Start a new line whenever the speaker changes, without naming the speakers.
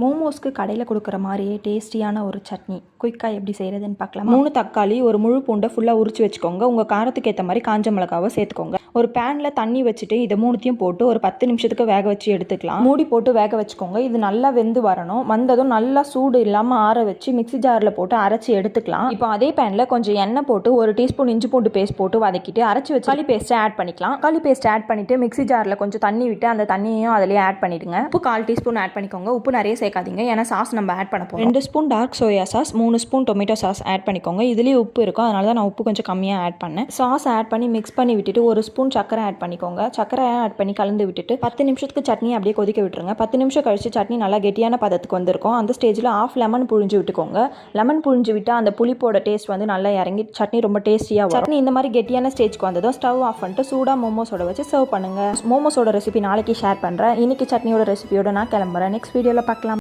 மோமோஸ்க்கு கடையில் கொடுக்குற மாதிரியே டேஸ்டியான ஒரு சட்னி குயிக்காக எப்படி செய்கிறதுன்னு பார்க்கலாம். 3 தக்காளி, ஒரு முழு பூண்டை ஃபுல்லாக உரிச்சு வச்சுக்கோங்க. உங்கள் காரத்துக்கு ஏற்ற மாதிரி காஞ்ச மிளகாவை சேர்த்துக்கோங்க. ஒரு பேனில் தண்ணி வச்சுட்டு இதை மூணுத்தையும் போட்டு ஒரு 10 நிமிஷத்துக்கு வேக வச்சு எடுத்துக்கலாம். மூடி போட்டு வேக வச்சுக்கோங்க. இது நல்லா வெந்து வரணும். வந்ததும் நல்லா சூடு இல்லாமல் ஆற வச்சு மிக்ஸி ஜாரில் போட்டு அரைச்சி எடுத்துக்கலாம். இப்போ அதே பேனில் கொஞ்சம் எண்ணெய் போட்டு 1 டீஸ்பூன் இஞ்சி பூண்டு பேஸ்ட் போட்டு வதக்கிட்டு அரைச்சி வச்சு களி பேஸ்ட்டை ஆட் பண்ணிக்கலாம். களி பேஸ்ட் ஆட் பண்ணிவிட்டு மிக்ஸி ஜாரில் கொஞ்சம் தண்ணி விட்டு அந்த தண்ணியையும் அதிலேயே ஆட் பண்ணிவிடுங்க. உப்பு 1/4 டீஸ்பூன் ஆட் பண்ணிக்கோங்க. உப்பு நிறைய சேர்க்காதீங்க, ஏன்னா சாஸ் நம்ம ஆட் பண்ண போகிறோம். 2 spoon dark soya sauce, 3 spoon tomato sauce add பண்ணிக்கோங்க. இதுலேயே உப்பு இருக்கும், அதனால தான் நான் உப்பு கொஞ்சம் கம்மியாக ஆட் பண்ணேன். சாஸ் ஆட் பண்ணி மிக்ஸ் பண்ணி விட்டுட்டு 1 ஸ்பூன் சக்கரை ஆட் பண்ணிக்கோங்க. சக்கரை ஆட் பண்ணி கலந்து விட்டுட்டு 10 நிமிஷத்துக்கு சட்னி அப்படியே கொதிக்க விட்டுருங்க. 10 நிமிஷம் கழிச்சு சட்னி நல்லா கெட்டியான பதத்துக்கு வந்திருக்கும். அந்த ஸ்டேஜில் ½ லெமன் புழிஞ்சு விட்டுக்கோங்க. லெமன் புழிஞ்சு விட்டால் அந்த புளிப்போட டேஸ்ட் வந்து நல்லா இறங்கி சட்னி ரொம்ப டேஸ்டியாக வரும். சட்னி இந்த மாதிரி கெட்டியான ஸ்டேஜ்க்கு வந்ததும் ஸ்டவ் ஆஃப் பண்ணிட்டு சூடாக மோமோஸோட வச்சு சர்வ் பண்ணுங்கள். மோமோஸோட ரெசிபி நாளைக்கு ஷேர் பண்ணுறேன். இன்னைக்கு சட்னியோட ரெசிபியோட நான் கிளம்புறேன். நெக்ஸ்ட் வீடியோவில் பார்க்கலாம்.